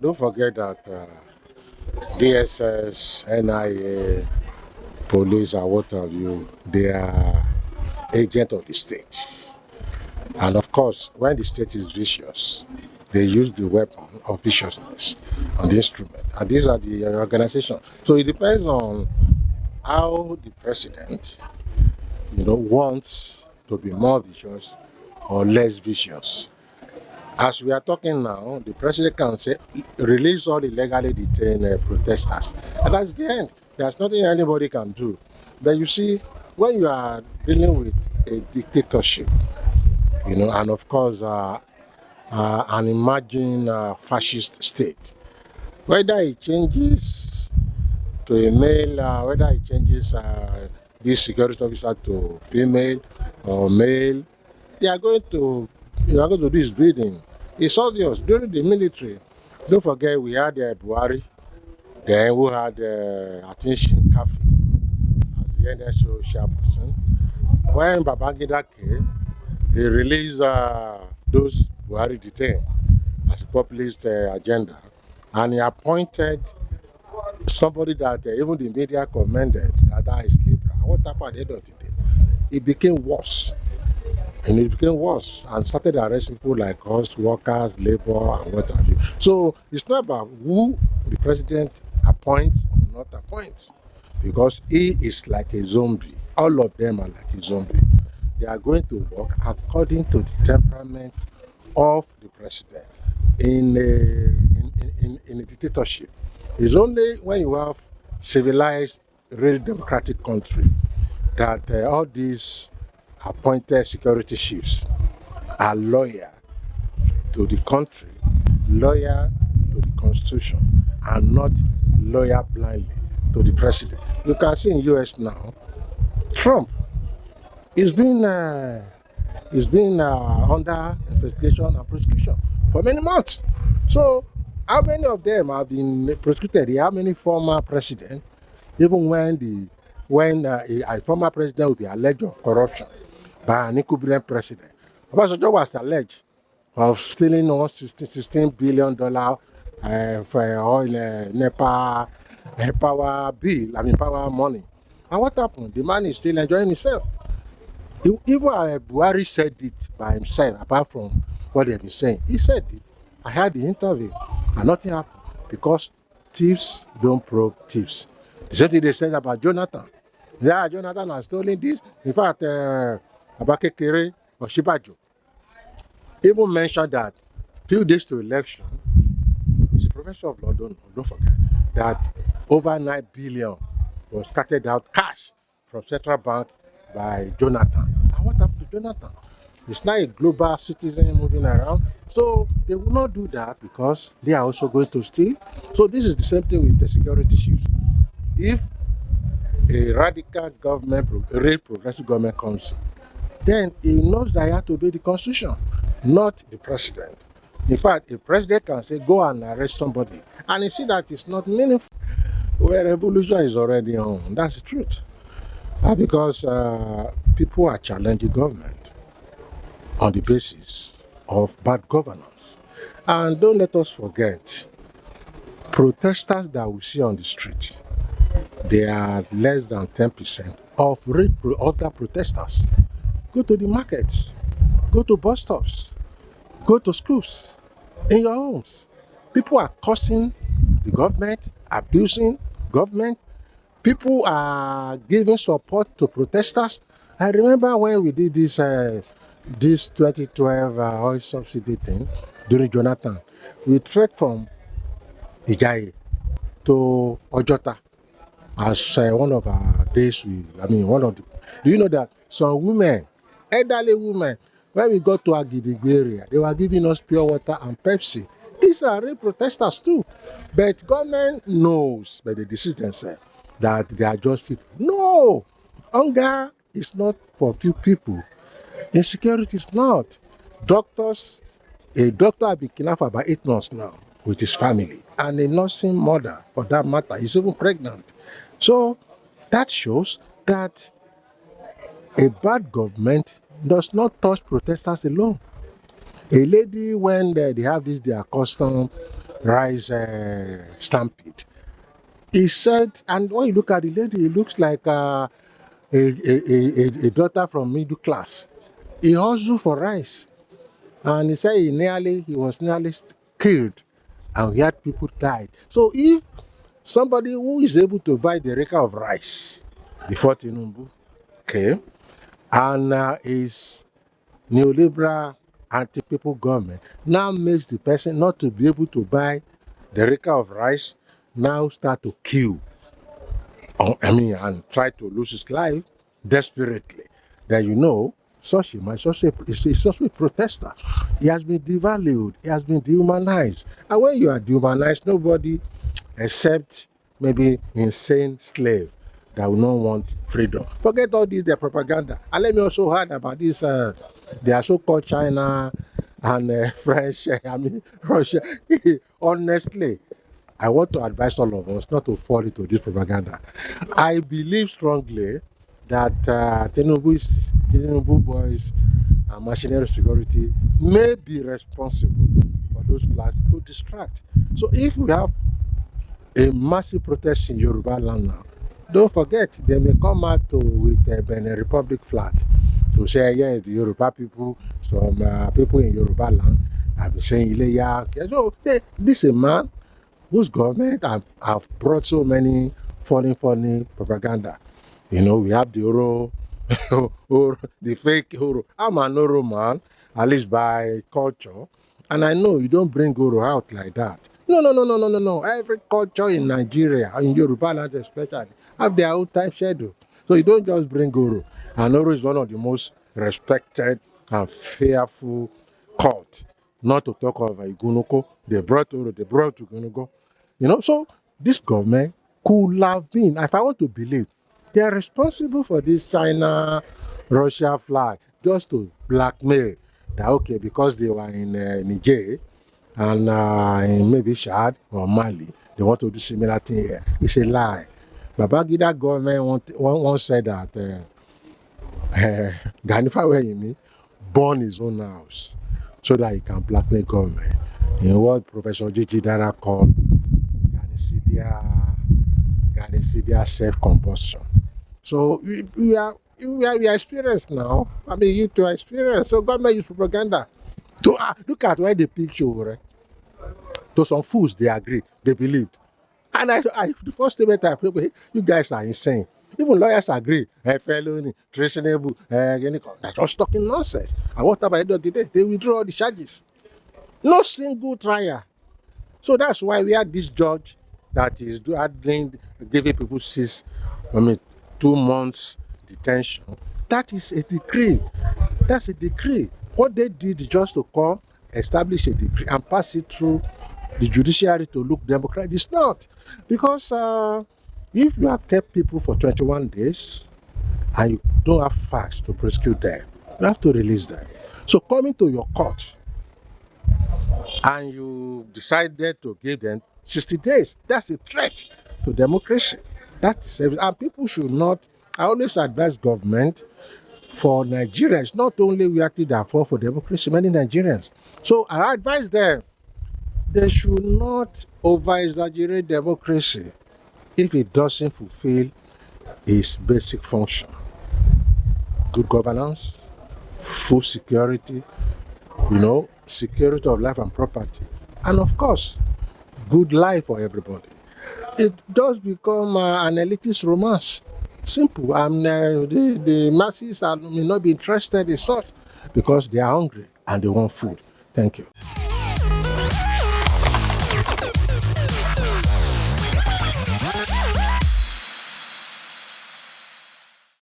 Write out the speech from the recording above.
Don't forget that DSS, NIA, police, and what have you, they are agents of the state. And of course, when the state is vicious, they use the weapon of viciousness on the instrument. And these are the organizations. So it depends on how the president, wants to be more vicious or less vicious. As we are talking now, the president can say, release all illegally detained protesters. And that's the end. There's nothing anybody can do. But you see, when you are dealing with a dictatorship, and of course, an emerging fascist state, whether it changes to a male, whether it changes this security officer to female or male, they are going to do his bidding. It's obvious. During the military, don't forget we had Buhari, then we had Attention Kafi as the NSO chairperson. When Babangida came, he released those Buhari detained as a populist agenda, and he appointed somebody that even the media commended that is liberal. What happened at the end of the day? It became worse. And it became worse and started arresting people like us, workers, labor, and what have you. So it's not about who the president appoints or not appoints, because he is like a zombie. All of them are like a zombie. They are going to work according to the temperament of the president. In a dictatorship, it's only when you have civilized, really democratic country that all these appointed security chiefs are loyal to the country, loyal to the constitution, and not loyal blindly to the president. You can see in US now, Trump is being under investigation and prosecution for many months. So how many of them have been prosecuted? How many former presidents, even when a former president will be alleged of corruption by an incumbent president? Obasanjo was alleged of stealing almost $16 billion for oil, NEPA, power money. And what happened? The man is still enjoying himself. Even Buhari said it by himself, apart from what they have been saying. He said it. I had the interview, and nothing happened because thieves don't probe thieves. The same thing they said about Jonathan. Yeah, Jonathan has stolen this. In fact, Abakekere or Shibajo even mentioned that few days to election, he's a professor of law, don't forget, that over 9 billion was carted out cash from central bank by Jonathan. And what happened to Jonathan? He's now a global citizen moving around. So they will not do that because they are also going to steal. So this is the same thing with the security chiefs. If a radical government, a real progressive government comes in, then he knows that he has to obey the constitution, not the president. In fact, a president can say, go and arrest somebody, and you see that it's not meaningful. Where revolution is already on. That's the truth. Because people are challenging government on the basis of bad governance. And don't let us forget, protesters that we see on the street, they are less than 10% of other protesters. Go to the markets, go to bus stops, go to schools, in your homes. People are cursing the government, abusing government. People are giving support to protesters. I remember when we did this 2012 oil subsidy thing during Jonathan. We trekked from Ijayi to Ojota as one of our days. Do you know that some women, elderly women, when we got to Agidigbo area, they were giving us pure water and Pepsi. These are real protesters too. But government knows, but they deceive themselves, that they are just people. No! Hunger is not for few people. Insecurity is not. A doctor has been kidnapped for about 8 months now with his family. And a nursing mother, for that matter, is even pregnant. So that shows that a bad government does not touch protesters alone. A lady, when they have this, their custom rice stampede. He said, and when you look at the lady, it looks like a daughter from middle class. He hustled for rice, and he said he was nearly killed, and yet people died. So if somebody who is able to buy the acre of rice before Tinubu came, and is neoliberal anti-people government now makes the person not to be able to buy the acre of rice, now start to kill, and try to lose his life desperately, then you know such a man is also a protester. He has been devalued, he has been dehumanized. And when you are dehumanized, nobody except maybe insane slave that will not want freedom. Forget all this, their propaganda. And let me also add about this, their so-called China and French, Russia. Honestly, I want to advise all of us not to fall into this propaganda. I believe strongly that Tinubu boys and machinery security may be responsible for those flags to distract. So if we have a massive protest in Yoruba land now, don't forget they may come out with a Benin Republic flag to say, yes, the Yoruba people, some people in Yoruba land have been saying Ileya. So this is a man whose government have brought so many funny propaganda. You know, we have the Oro, the fake Oro. I'm an Oro man, at least by culture. And I know you don't bring Oro out like that. No. Every culture in Nigeria, in Yoruba land especially, have their own time schedule. So you don't just bring Oro. And Oro is one of the most respected and fearful cult. Not to talk of Igunoko. They brought Oro, they brought Igunoko. So this government could have been, if I want to believe, they are responsible for this China, Russia flag just to blackmail that, okay, because they were in Niger and in maybe Chad or Mali, they want to do similar thing here. It's a lie. Babangida government once said that Ganifa Weyimi burn his own house so that he can blackmail government. In what Professor Gigi Dara called Ghanesidia self-combustion. So we are experienced now. I mean, you two are experienced. So government use propaganda. To look at where the picture, to some fools, they agree, they believed. And the first statement I put, you guys are insane. Even lawyers agree. Felony, treasonable, they're just talking nonsense. And what about the end of the day? They withdraw all the charges. No single trial. So that's why we had this judge that is giving people 2 months detention. That is a decree. That's a decree. What they did is just to come, establish a decree, and pass it through the judiciary to look democratic. It's not. Because if you have kept people for 21 days and you don't have facts to prosecute them, you have to release them. So coming to your court and you decided to give them 60 days, that's a threat to democracy. And people should not, I always advise government for Nigerians, not only we actually that fall for democracy, many Nigerians. So I advise them, they should not over-exaggerate democracy if it doesn't fulfill its basic function. Good governance, full security, security of life and property. And of course, good life for everybody. It does become an elitist romance. Simple. And the masses may not be interested in such because they are hungry and they want food. Thank you.